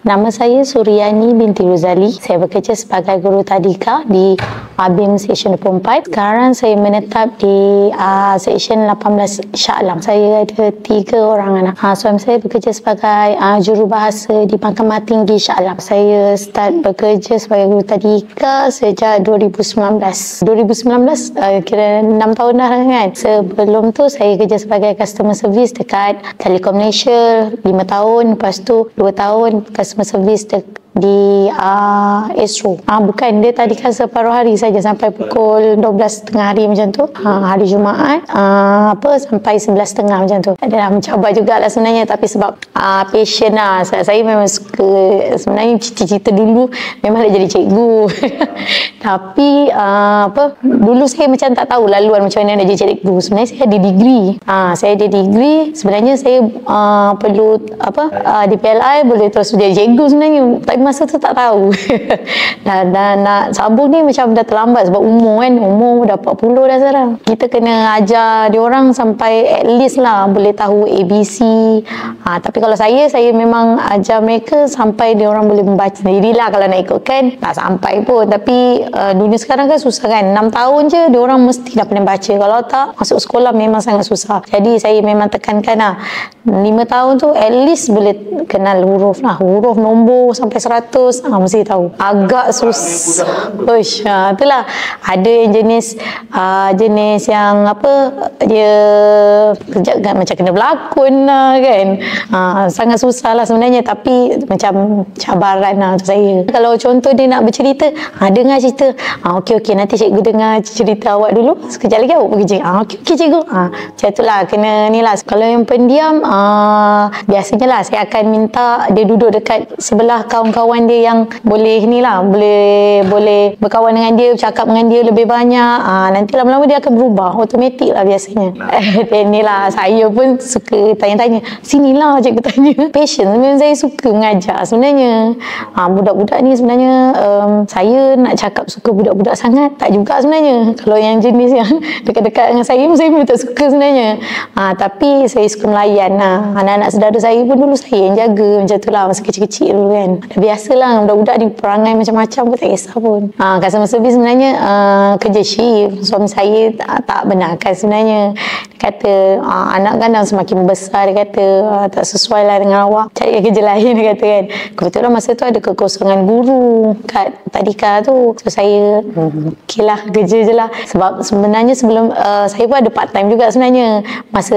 Nama saya Suryani binti Ruzali. Saya bekerja sebagai guru tadika di BIM Seksyen 24. Sekarang saya menetap di Seksyen 18 Shah Alam. Saya ada 3 orang anak. Suami saya bekerja sebagai jurubahasa di Mahkamah Tinggi Shah Alam. Saya start bekerja sebagai guru tadika sejak 2019. 2019 kira 6 tahun dah kan. Sebelum tu saya kerja sebagai customer service dekat Telekom Malaysia 5 tahun. Lepas tu 2 tahun customer service di Astro. Bukan, dia tadi kan separuh hari saja sampai pukul 12.30 hari macam tu. Hari Jumaat sampai 11.30 macam tu. Adalah mencabar jugalah sebenarnya, tapi sebab passion lah. Saya memang suka, sebenarnya cita-cita dulu memang nak jadi cikgu. Tapi dulu saya macam tak tahu laluan macam mana nak jadi cikgu. Sebenarnya saya ada degree. Saya ada degree. Sebenarnya saya perlu di PLI boleh terus jadi cikgu sebenarnya. Tapi masa tu tak tahu. dan nak sambung ni macam dah terlambat sebab umur kan. Umur dah 40 dah sekarang. Kita kena ajar diorang sampai at least lah boleh tahu ABC. Tapi kalau saya memang ajar mereka sampai diorang boleh membaca sendiri lah. Kalau nak ikutkan tak sampai pun. Tapi dunia sekarang kan susah kan. 6 tahun je diorang mesti dah pandai baca. Kalau tak masuk sekolah memang sangat susah. Jadi saya memang tekankan lah 5 tahun tu at least boleh kenal huruf lah. Huruf, nombor sampai 100 mesti tahu. Agak susah. Itulah. Ada yang jenis yang dia kerja macam kena berlakon lah kan. Sangat susah lah sebenarnya, tapi macam cabaran lah untuk saya. Kalau contoh dia nak bercerita, dengar cerita. Okey, nanti cikgu dengar cerita awak dulu. Sekejap lagi awak pergi cikgu. Okey cikgu. Macam itulah, kena ni lah. Kalau yang pendiam, biasanya lah saya akan minta dia duduk dekat sebelah kawan-kawan dia yang boleh ni lah, boleh berkawan dengan dia, bercakap dengan dia lebih banyak. Nanti lama-lama dia akan berubah, automatik lah biasanya. Ni lah, saya pun suka tanya-tanya. Sinilah cikgu tanya. Passion, memang saya suka mengajar sebenarnya. Budak-budak ni sebenarnya saya nak cakap suka budak-budak sangat, tak juga sebenarnya. Kalau yang jenis yang dekat-dekat dengan saya memang tak suka sebenarnya. Tapi saya suka melayan lah. Anak-anak saudara saya pun dulu saya yang jaga macam tu lah, masa kecil-kecil dulu kan. Biasalah budak-budak ni perangai macam-macam pun tak kisah pun. Customer service sebenarnya kerja shift. Suami saya tak benarkan sebenarnya. Dia kata anak kan dah semakin besar, dia kata tak sesuai lah dengan awak, cari kerja lain, dia kata kan. Kebetulan masa tu ada kekosongan guru kat tadika tu, so saya okey lah, kerja je lah. Sebab sebenarnya sebelum saya pun ada part time juga sebenarnya. Masa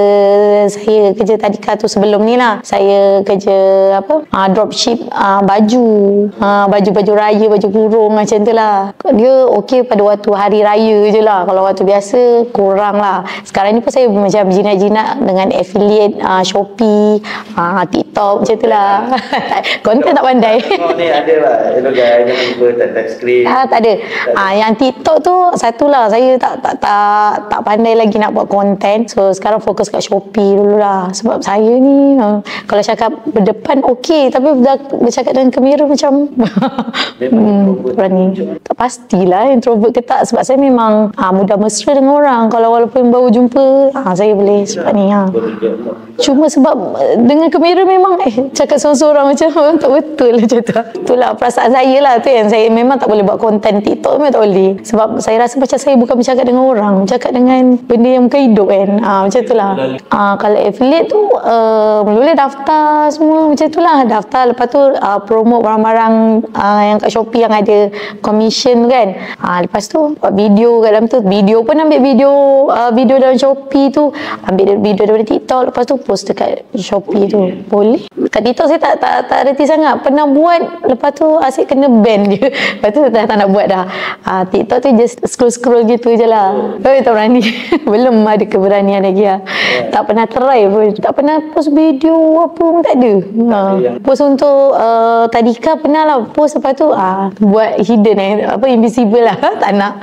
saya kerja tadika tu sebelum ni lah, saya kerja dropship baju raya, baju kurung macam tu lah. Dia okey pada waktu hari raya je lah. Kalau waktu biasa kurang lah. Sekarang ni pun saya macam jinak-jinak dengan affiliate Shopee, TikTok macam tu lah. Konten tak pandai. Ni ada lah, jangan type script. Tak ada. Yang TikTok tu satulah, saya tak pandai lagi nak buat konten. So sekarang fokus kat Shopee dulu lah. Sebab saya ni kalau cakap berdepan okey, tapi bercakap dengan kamera macam berani. Tak pastilah introvert ke tak, sebab saya memang mudah mesra dengan orang. Kalau walaupun baru jumpa, saya boleh sebab ni. Cuma sebab dengan kamera memang cakap seorang-seorang macam tak betul macam tu. Itulah perasaan saya lah tu, yang saya memang tak boleh buat konten TikTok, memang tak boleh. Sebab saya rasa macam saya bukan bercakap dengan orang, bercakap dengan benda yang bukan hidup kan. Macam tu lah. Kalau affiliate tu boleh daftar semua macam tu lah. Daftar, lepas tu promote barang-barang yang kat Shopee yang ada commission kan. Lepas tu buat video kat dalam tu. Video pun ambil video dalam Shopee tu, ambil video daripada TikTok, lepas tu post dekat Shopee tu. Boleh. Kat TikTok saya tak reti sangat. Pernah buat, lepas tu asyik kena ban dia. Lepas tu tak nak buat dah. TikTok tu just scroll gitu je lah. Tak berani. Belum ada keberanian lagi lah. Tak pernah try pun. Tak pernah post video apa pun, tak ada. Post untuk tadika pernah lah post, lepas tu buat hidden invisible lah. Tak nak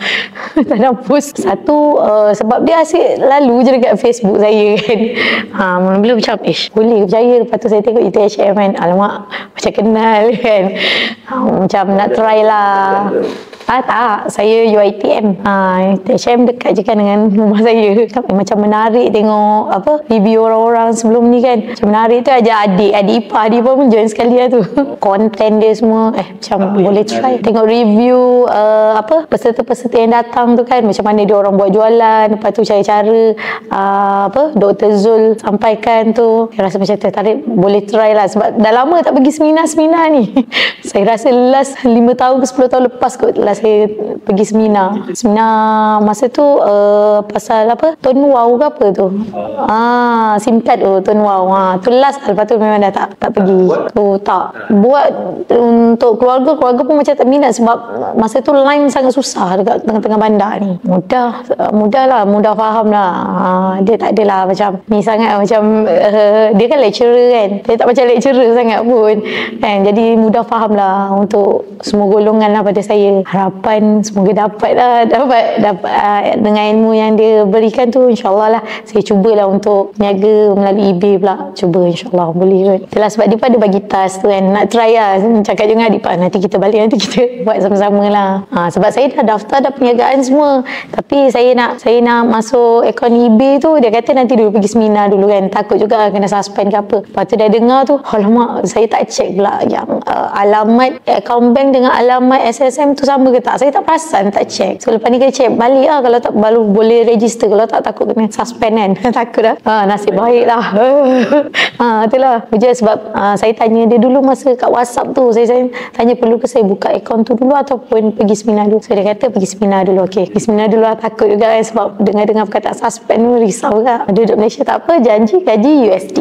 post. Satu sebab dia asyik lalu je dekat Facebook saya kan. Mula-mula macam boleh percaya. Lepas tu saya tengok ITHM kan, alamak macam kenal kan. Macam nak try lah. Tak, saya UiTM. UiTM dekat je kan dengan rumah saya. Macam menarik tengok apa review orang-orang sebelum ni kan. Macam menarik tu, ajak adik ipar pun join sekali lah tu. Konten dia semua macam boleh try. Tengok review apa peserta-peserta yang datang tu kan, macam mana dia orang buat jualan, lepas tu cara-cara apa Dr. Zul sampaikan tu. Saya rasa macam tertarik, boleh try lah sebab dah lama tak pergi seminar ni. Saya rasa last 5 tahun ke 10 tahun lepas kot last saya pergi seminar masa tu pasal apa Tone Wow ke apa tu, singkat tu Tone Wow, tu last. Lepas tu memang dah tak pergi tu. Tak buat untuk keluarga pun macam tak minat sebab masa tu line sangat susah dekat tengah-tengah bandar ni. Mudah faham lah. Dia tak adalah macam ni sangat, macam dia kan lecturer kan, dia tak macam lecturer sangat pun kan, jadi mudah faham lah untuk semua golongan lah pada saya. Harapan semoga dapat dengan ilmu yang dia berikan tu, insyaAllah lah. Saya cubalah untuk niaga melalui eBay pula, cuba insyaAllah boleh kot. Itulah sebab dia pada bagi task tu kan, nak try lah. Cakap dengan adik, Pak, nanti kita balik, nanti kita buat sama-sama lah. Sebab saya dah daftar, dah perniagaan semua, tapi saya nak masuk akaun eBay tu, dia kata nanti dulu pergi seminar dulu kan, takut juga kena suspend ke apa. Lepas tu dah dengar tu, alamak, saya tak check pula yang alamat akaun bank dengan alamat SSM tu sama ke tak. Saya tak perasan, tak check. So lepas ni kena check balik lah, kalau tak baru boleh register, kalau tak takut kena suspend kan. Takut dah. Nasib baik lah. Itulah je sebab saya tanya dia dulu masa kat WhatsApp tu, saya tanya perlu ke saya buka akaun tu dulu ataupun pergi seminar dulu. So dia kata pergi seminar dulu. Okey, pergi seminar dulu lah. Takut juga kan sebab dengar perkataan suspend tu risau juga. Duduk Malaysia tak apa, janji gaji USD.